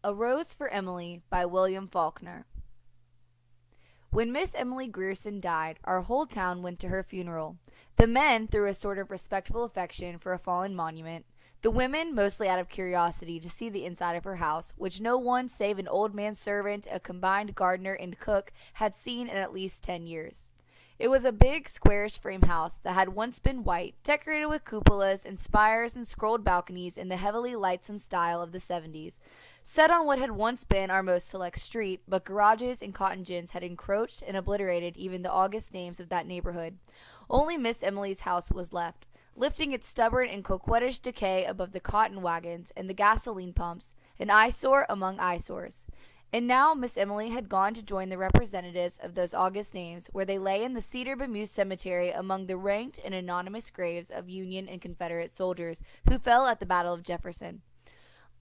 A Rose for Emily by William Faulkner. When Miss Emily Grierson died, our whole town went to her funeral. The men through a sort of respectful affection for a fallen monument, the women mostly out of curiosity to see the inside of her house, which no one save an old manservant, a combined gardener, and cook had seen in at least 10 years. It was a big, squarish frame house that had once been white, decorated with cupolas and spires and scrolled balconies in the heavily lightsome style of the 70s, set on what had once been our most select street, but garages and cotton gins had encroached and obliterated even the august names of that neighborhood. Only Miss Emily's house was left, lifting its stubborn and coquettish decay above the cotton wagons and the gasoline pumps, an eyesore among eyesores. And now Miss Emily had gone to join the representatives of those august names, where they lay in the cedar bemused cemetery among the ranked and anonymous graves of Union and Confederate soldiers who fell at the Battle of Jefferson.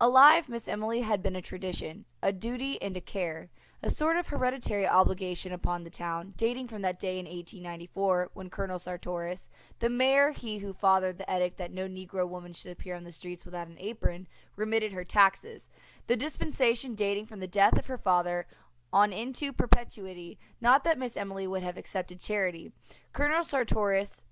Alive, Miss Emily had been a tradition, a duty and a care, a sort of hereditary obligation upon the town, dating from that day in 1894 when Colonel Sartoris, the mayor, he who fathered the edict that no Negro woman should appear on the streets without an apron, remitted her taxes, the dispensation dating from the death of her father on into perpetuity. Not that Miss Emily would have accepted charity. Colonel Sartoris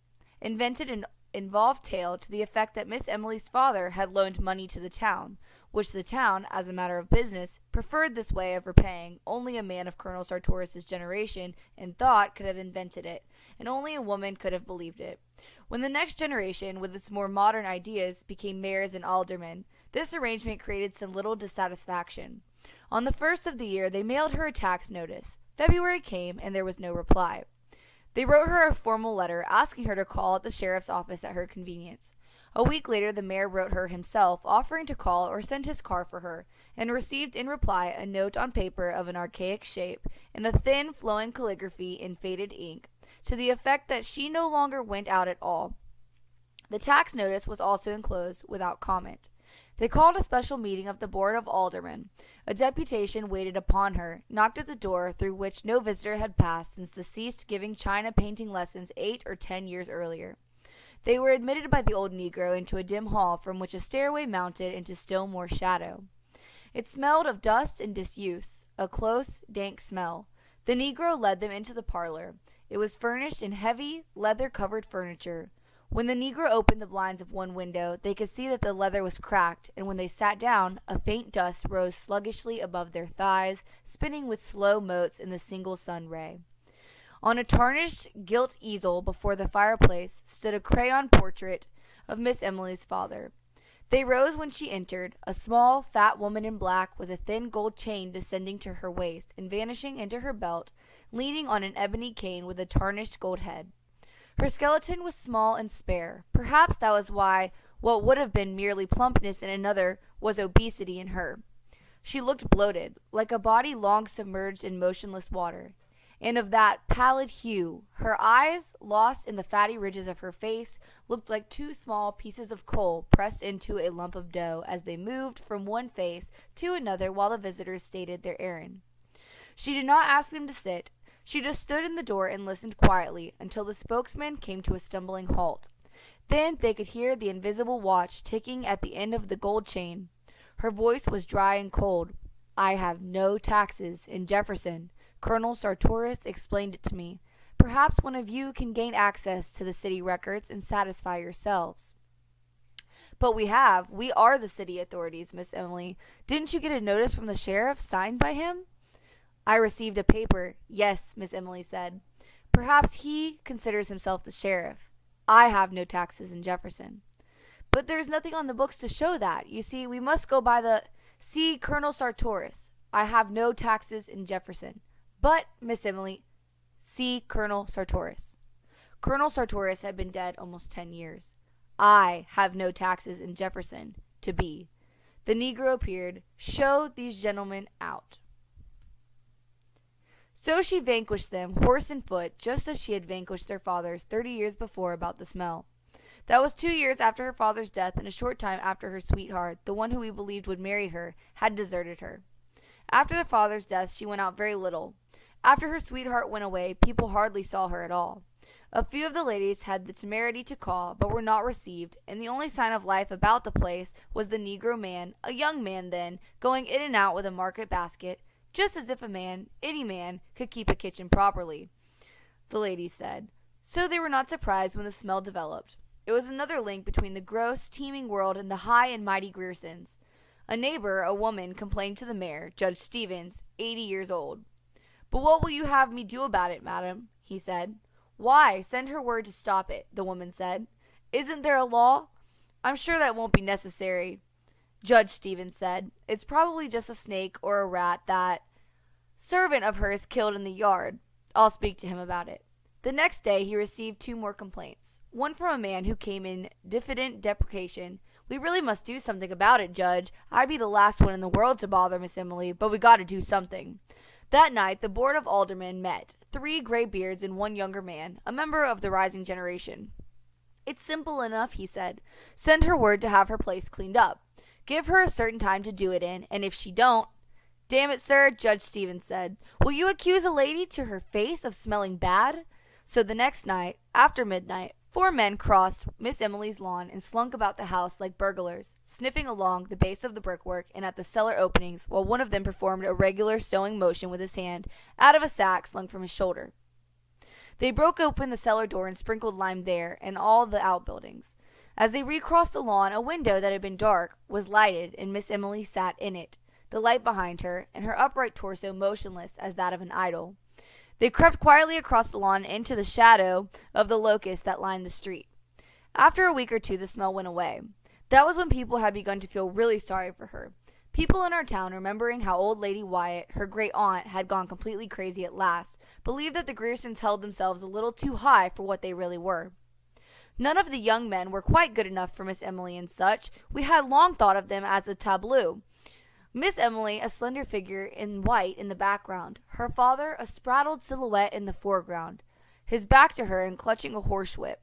invented an involved tale to the effect that Miss Emily's father had loaned money to the town, which the town, as a matter of business, preferred this way of repaying. Only a man of Colonel Sartoris's generation and thought could have invented it, and only a woman could have believed it. When the next generation, with its more modern ideas, became mayors and aldermen, this arrangement created some little dissatisfaction. On the first of the year, they mailed her a tax notice. February came, and there was no reply. They wrote her a formal letter asking her to call at the sheriff's office at her convenience. A week later, the mayor wrote her himself, offering to call or send his car for her, and received in reply a note on paper of an archaic shape, in a thin, flowing calligraphy in faded ink, to the effect that she no longer went out at all. The tax notice was also enclosed, without comment. They called a special meeting of the Board of Aldermen. A deputation waited upon her, knocked at the door, through which no visitor had passed since the ceased giving china painting lessons 8 or 10 years earlier. They were admitted by the old Negro into a dim hall from which a stairway mounted into still more shadow. It smelled of dust and disuse, a close, dank smell. The Negro led them into the parlor. It was furnished in heavy, leather-covered furniture. When the Negro opened the blinds of one window, they could see that the leather was cracked, and when they sat down, a faint dust rose sluggishly above their thighs, spinning with slow motes in the single sun ray. On a tarnished gilt easel before the fireplace stood a crayon portrait of Miss Emily's father. They rose when she entered, a small, fat woman in black, with a thin gold chain descending to her waist and vanishing into her belt, leaning on an ebony cane with a tarnished gold head. Her skeleton was small and spare. Perhaps that was why what would have been merely plumpness in another was obesity in her. She looked bloated, like a body long submerged in motionless water, and of that pallid hue. Her eyes, lost in the fatty ridges of her face, looked like two small pieces of coal pressed into a lump of dough as they moved from one face to another while the visitors stated their errand. She did not ask them to sit. She just stood in the door and listened quietly until the spokesman came to a stumbling halt. Then they could hear the invisible watch ticking at the end of the gold chain. Her voice was dry and cold. "I have no taxes in Jefferson. Colonel Sartoris explained it to me. Perhaps one of you can gain access to the city records and satisfy yourselves." "But we have. We are the city authorities, Miss Emily. Didn't you get a notice from the sheriff signed by him?" "I received a paper." "Yes," Miss Emily said. "Perhaps he considers himself the sheriff. I have no taxes in Jefferson." "But there's nothing on the books to show that. You see, we must go by the— See Colonel Sartoris. I have no taxes in Jefferson." "But, Miss Emily—" "See Colonel Sartoris." Colonel Sartoris had been dead almost 10 years. "I have no taxes in Jefferson. To be." The Negro appeared. "Show these gentlemen out." So she vanquished them, horse and foot, just as she had vanquished their fathers 30 years before about the smell. That was 2 years after her father's death, and a short time after her sweetheart, the one who we believed would marry her, had deserted her. After the father's death, she went out very little. After her sweetheart went away, people hardly saw her at all. A few of the ladies had the temerity to call, but were not received, and the only sign of life about the place was the Negro man, a young man then, going in and out with a market basket, just as if any man, could keep a kitchen properly, the ladies said. So they were not surprised when the smell developed. It was another link between the gross, teeming world and the high and mighty Griersons. A neighbor, a woman, complained to the mayor, Judge Stevens, 80 years old. "But what will you have me do about it, madam?" he said. "Why, send her word to stop it," the woman said. "Isn't there a law?" "I'm sure that won't be necessary," Judge Stevens said. "It's probably just a snake or a rat that servant of hers killed in the yard. I'll speak to him about it." The next day he received 2 more complaints, one from a man who came in diffident deprecation. "We really must do something about it, Judge. I'd be the last one in the world to bother Miss Emily, but we got to do something." That night the Board of Aldermen met, 3 gray beards and 1 younger man, a member of the rising generation. "It's simple enough," he said. "Send her word to have her place cleaned up. Give her a certain time to do it in, and if she don't—" "Damn it, sir," Judge Stevens said, "will you accuse a lady to her face of smelling bad?" So the next night, after midnight, 4 men crossed Miss Emily's lawn and slunk about the house like burglars, sniffing along the base of the brickwork and at the cellar openings, while one of them performed a regular sewing motion with his hand out of a sack slung from his shoulder. They broke open the cellar door and sprinkled lime there and all the outbuildings. As they recrossed the lawn, a window that had been dark was lighted, and Miss Emily sat in it, the light behind her, and her upright torso motionless as that of an idol. They crept quietly across the lawn into the shadow of the locusts that lined the street. After a week or 2 the smell went away. That was when people had begun to feel really sorry for her. People in our town, remembering how old Lady Wyatt, her great aunt, had gone completely crazy at last, believed that the Griersons held themselves a little too high for what they really were. None of the young men were quite good enough for Miss Emily and such. We had long thought of them as a tableau. Miss Emily, a slender figure in white in the background, her father, a spraddled silhouette in the foreground, his back to her and clutching a horsewhip.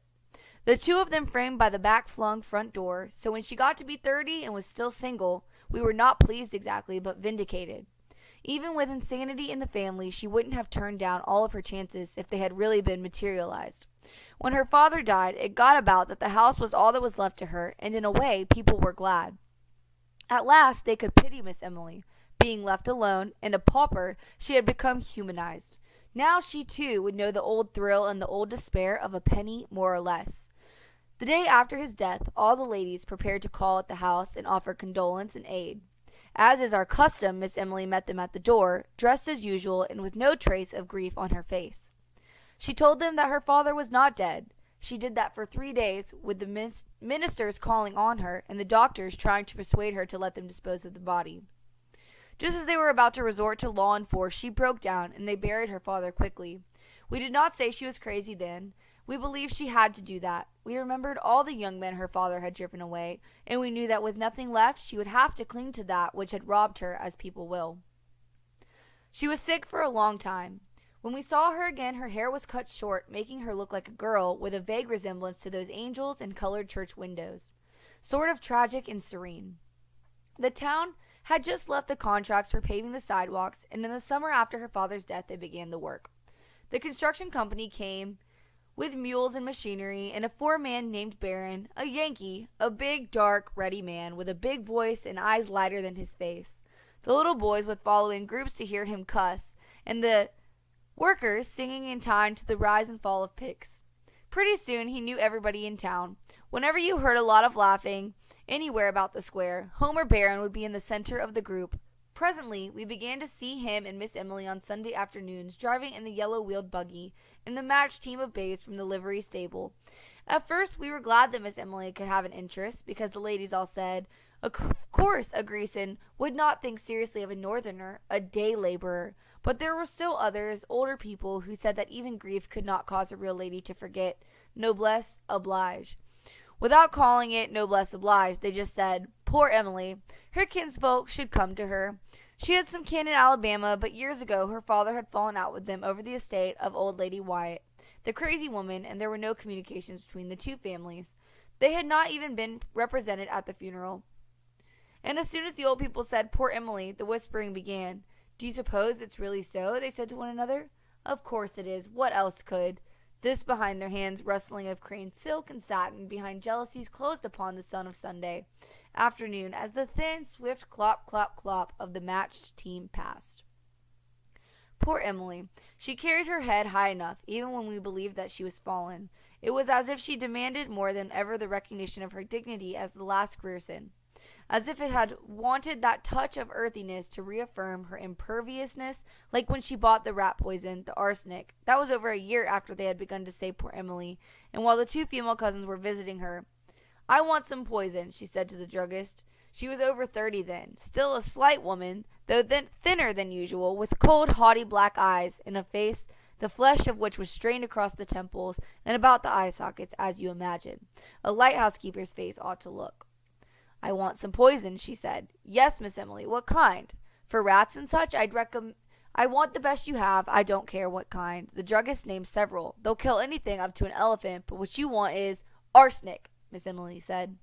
The 2 of them framed by the back-flung front door, so when she got to be 30 and was still single, we were not pleased exactly, but vindicated. Even with insanity in the family, she wouldn't have turned down all of her chances if they had really been materialized. When her father died, it got about that the house was all that was left to her, and in a way, people were glad. At last they could pity Miss Emily. Being left alone, and a pauper, she had become humanized. Now she, too, would know the old thrill and the old despair of a penny more or less. The day after his death, all the ladies prepared to call at the house and offer condolence and aid. As is our custom, Miss Emily met them at the door, dressed as usual and with no trace of grief on her face. She told them that her father was not dead. She did that for 3 days, with the ministers calling on her and the doctors trying to persuade her to let them dispose of the body. Just as they were about to resort to law and force, she broke down, and they buried her father quickly. We did not say she was crazy then. We believed she had to do that. We remembered all the young men her father had driven away, and we knew that with nothing left, she would have to cling to that which had robbed her, as people will. She was sick for a long time. When we saw her again, her hair was cut short, making her look like a girl with a vague resemblance to those angels in colored church windows, sort of tragic and serene. The town had just left the contracts for paving the sidewalks, and in the summer after her father's death they began the work. The construction company came with mules and machinery, and a 4-man named Barron, a Yankee, a big, dark, ruddy man with a big voice and eyes lighter than his face. The little boys would follow in groups to hear him cuss, and the workers singing in time to the rise and fall of picks. Pretty soon he knew everybody in town. Whenever you heard a lot of laughing anywhere about the square, Homer Barron would be in the center of the group. Presently we began to see him and Miss Emily on Sunday afternoons driving in the yellow-wheeled buggy and the matched team of bays from the livery stable. At first we were glad that Miss Emily could have an interest, because the ladies all said, of course a Grieson would not think seriously of a northerner, a day laborer. But there were still others, older people, who said that even grief could not cause a real lady to forget noblesse oblige. Without calling it noblesse oblige, they just said, poor Emily, her kinsfolk should come to her. She had some kin in Alabama, but years ago her father had fallen out with them over the estate of old Lady Wyatt, the crazy woman, and there were no communications between the 2 families. They had not even been represented at the funeral. And as soon as the old people said, poor Emily, the whispering began. Do you suppose it's really so? They said to one another. Of course it is. What else could? This behind their hands rustling of craned silk and satin behind jealousies closed upon the sun of Sunday afternoon as the thin, swift clop, clop, clop of the matched team passed. Poor Emily. She carried her head high enough, even when we believed that she was fallen. It was as if she demanded more than ever the recognition of her dignity as the last Grierson, as if it had wanted that touch of earthiness to reaffirm her imperviousness, like when she bought the rat poison, the arsenic. That was over a year after they had begun to save poor Emily, and while the two female cousins were visiting her. "I want some poison," she said to the druggist. She was over 30 then, still a slight woman, though thinner than usual, with cold, haughty black eyes, and a face the flesh of which was strained across the temples and about the eye sockets, as you imagine a lighthouse keeper's face ought to look. "I want some poison," she said. "Yes, Miss Emily. What kind? For rats and such, I want the best you have. I don't care what kind." The druggist named several. "They'll kill anything up to an elephant, but what you want is arsenic," Miss Emily said.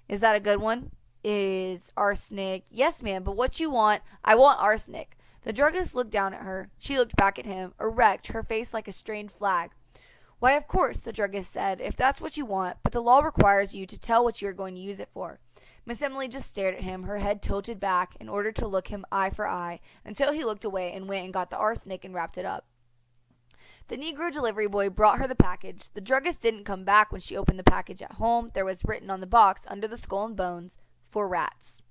"Is that a good one?" "Is arsenic?" "Yes, ma'am, but what you want?" "I want arsenic." The druggist looked down at her. She looked back at him, erect, her face like a strained flag. "Why, of course," the druggist said, "if that's what you want, but the law requires you to tell what you are going to use it for." Miss Emily just stared at him, her head tilted back, in order to look him eye for eye, until he looked away and went and got the arsenic and wrapped it up. The Negro delivery boy brought her the package. The druggist didn't come back when she opened the package at home. There was written on the box, under the skull and bones, "For rats."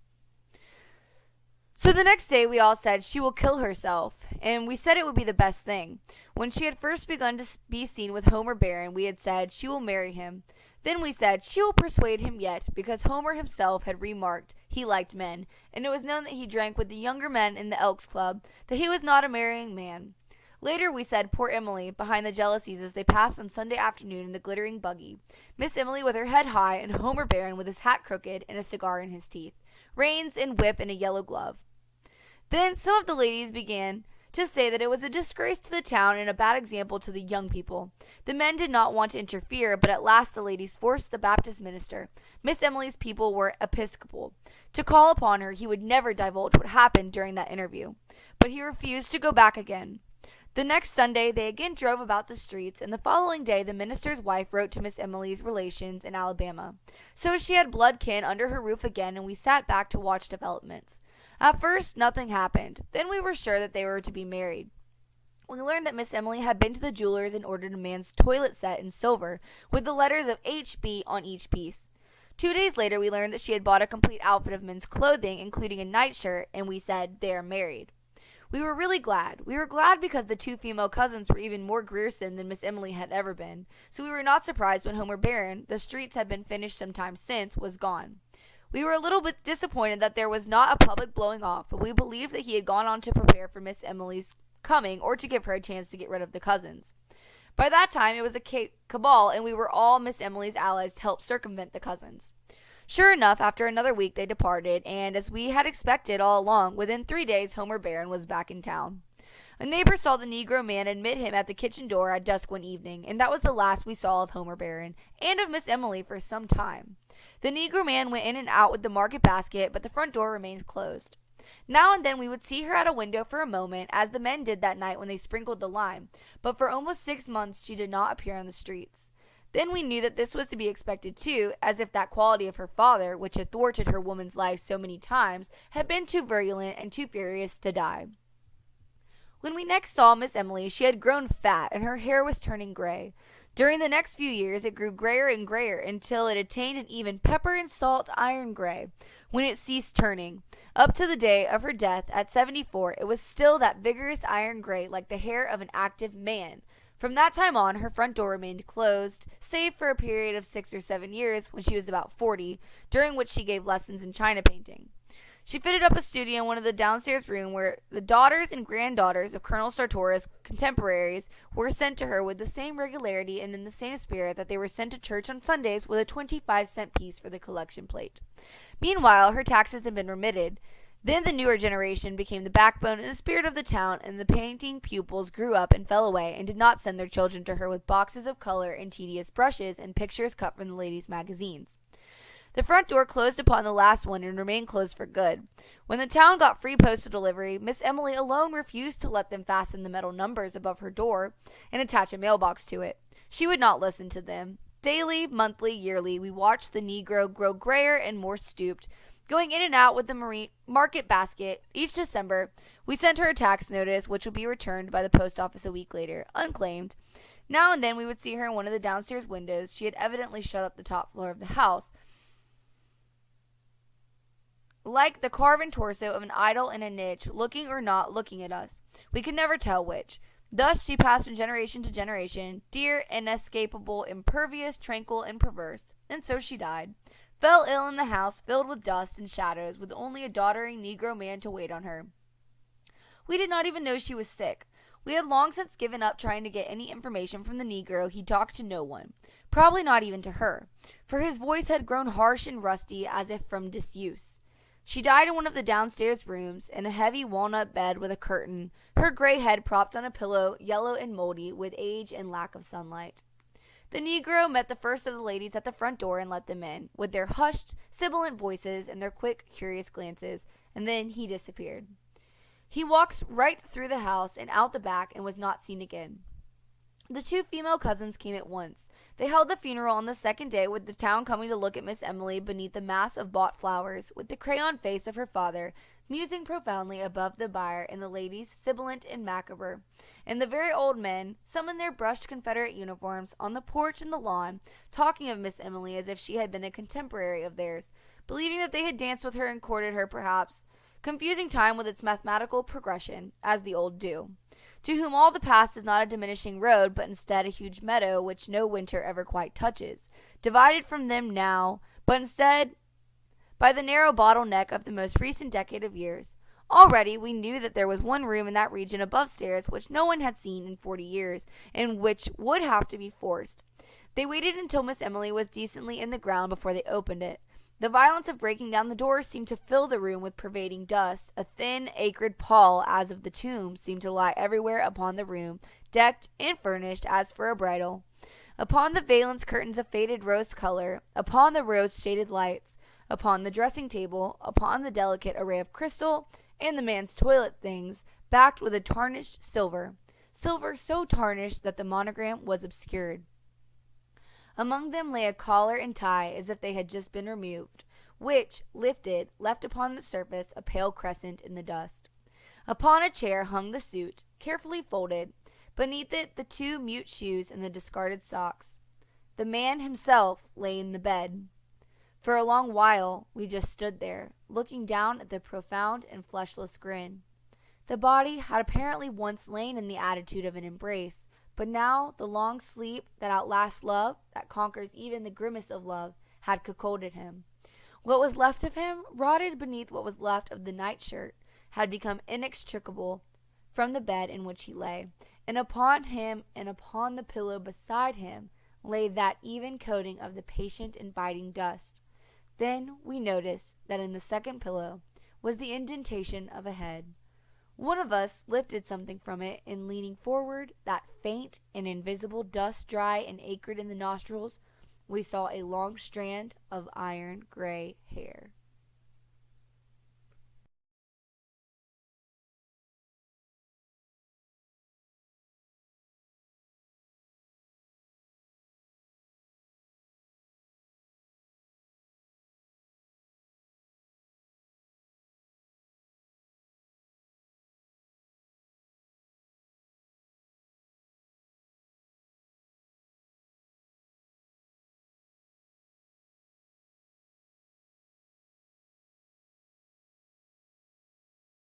So the next day we all said she will kill herself, and we said it would be the best thing. When she had first begun to be seen with Homer Barron, we had said she will marry him. Then we said she will persuade him yet, because Homer himself had remarked he liked men, and it was known that he drank with the younger men in the Elks Club, that he was not a marrying man. Later we said poor Emily, behind the jealousies as they passed on Sunday afternoon in the glittering buggy. Miss Emily with her head high, and Homer Barron with his hat crooked and a cigar in his teeth, reins and whip and a yellow glove. Then some of the ladies began to say that it was a disgrace to the town and a bad example to the young people. The men did not want to interfere, but at last the ladies forced the Baptist minister, Miss Emily's people were Episcopal, to call upon her. He would never divulge what happened during that interview, but he refused to go back again. The next Sunday they again drove about the streets, and the following day the minister's wife wrote to Miss Emily's relations in Alabama. So she had blood kin under her roof again, and we sat back to watch developments. At first, nothing happened. Then we were sure that they were to be married. We learned that Miss Emily had been to the jeweler's and ordered a man's toilet set in silver, with the letters of H.B. on each piece. 2 days later, we learned that she had bought a complete outfit of men's clothing, including a nightshirt, and we said, "They are married." We were really glad. We were glad because the two female cousins were even more Grierson than Miss Emily had ever been, so we were not surprised when Homer Barron, the streets had been finished some time since, was gone. We were a little bit disappointed that there was not a public blowing off, but we believed that he had gone on to prepare for Miss Emily's coming or to give her a chance to get rid of the cousins. By that time, it was a cabal, and we were all Miss Emily's allies to help circumvent the cousins. Sure enough, after another week they departed, and as we had expected all along, within 3 days Homer Barron was back in town. A neighbor saw the Negro man admit him at the kitchen door at dusk one evening, and that was the last we saw of Homer Barron, and of Miss Emily for some time. The Negro man went in and out with the market basket, but the front door remained closed. Now and then we would see her at a window for a moment, as the men did that night when they sprinkled the lime, but for almost 6 months she did not appear on the streets. Then we knew that this was to be expected too, as if that quality of her father, which had thwarted her woman's life so many times, had been too virulent and too furious to die. When we next saw Miss Emily, she had grown fat, and her hair was turning gray. During the next few years it grew grayer and grayer until it attained an even pepper and salt iron gray, when it ceased turning. Up to the day of her death at 74 it was still that vigorous iron gray like the hair of an active man. From that time on her front door remained closed, save for a period of 6 or 7 years when she was about 40, during which she gave lessons in china painting. She fitted up a studio in one of the downstairs rooms where the daughters and granddaughters of Colonel Sartoris' contemporaries were sent to her with the same regularity and in the same spirit that they were sent to church on Sundays with a 25-cent piece for the collection plate. Meanwhile, her taxes had been remitted. Then the newer generation became the backbone and the spirit of the town, and the painting pupils grew up and fell away and did not send their children to her with boxes of color and tedious brushes and pictures cut from the ladies' magazines. The front door closed upon the last one and remained closed for good. When the town got free postal delivery, Miss Emily alone refused to let them fasten the metal numbers above her door and attach a mailbox to it. She would not listen to them. Daily, monthly, yearly, we watched the Negro grow grayer and more stooped, going in and out with the market basket. Each December, we sent her a tax notice, which would be returned by the post office a week later, unclaimed. Now and then we would see her in one of the downstairs windows. She had evidently shut up the top floor of the house, like the carven torso of an idol in a niche, looking or not looking at us. We could never tell which. Thus she passed from generation to generation, dear, inescapable, impervious, tranquil, and perverse. And so she died. Fell ill in the house, filled with dust and shadows, with only a doddering Negro man to wait on her. We did not even know she was sick. We had long since given up trying to get any information from the Negro. He talked to no one, probably not even to her, for his voice had grown harsh and rusty as if from disuse. She died in one of the downstairs rooms, in a heavy walnut bed with a curtain, her gray head propped on a pillow, yellow and moldy with age and lack of sunlight. The Negro met the first of the ladies at the front door and let them in, with their hushed, sibilant voices and their quick, curious glances, and then he disappeared. He walked right through the house and out the back and was not seen again. The two female cousins came at once. They held the funeral on the second day, with the town coming to look at Miss Emily beneath a mass of bought flowers, with the crayon face of her father musing profoundly above the bier, and the ladies, sibilant and macabre, and the very old men, some in their brushed Confederate uniforms, on the porch and the lawn, talking of Miss Emily as if she had been a contemporary of theirs, believing that they had danced with her and courted her, perhaps, confusing time with its mathematical progression, as the old do. To whom all the past is not a diminishing road, but instead a huge meadow which no winter ever quite touches, divided from them now, but instead by the narrow bottleneck of the most recent decade of years. Already we knew that there was one room in that region above stairs which no one had seen in 40 years, and which would have to be forced. They waited until Miss Emily was decently in the ground before they opened it. The violence of breaking down the doors seemed to fill the room with pervading dust. A thin, acrid pall, as of the tomb, seemed to lie everywhere upon the room, decked and furnished as for a bridal. Upon the valance curtains of faded rose color, upon the rose-shaded lights, upon the dressing table, upon the delicate array of crystal, and the man's toilet things, backed with a tarnished silver so tarnished that the monogram was obscured. Among them lay a collar and tie as if they had just been removed, which, lifted, left upon the surface a pale crescent in the dust. Upon a chair hung the suit, carefully folded, beneath it the two mute shoes and the discarded socks. The man himself lay in the bed. For a long while we just stood there, looking down at the profound and fleshless grin. The body had apparently once lain in the attitude of an embrace, but now the long sleep that outlasts love, that conquers even the grimace of love, had cuckolded him. What was left of him, rotted beneath what was left of the nightshirt, had become inextricable from the bed in which he lay, and upon him and upon the pillow beside him lay that even coating of the patient and biting dust. Then we noticed that in the second pillow was the indentation of a head. One of us lifted something from it, and leaning forward, that faint and invisible dust dry and acrid in the nostrils, we saw a long strand of iron gray hair.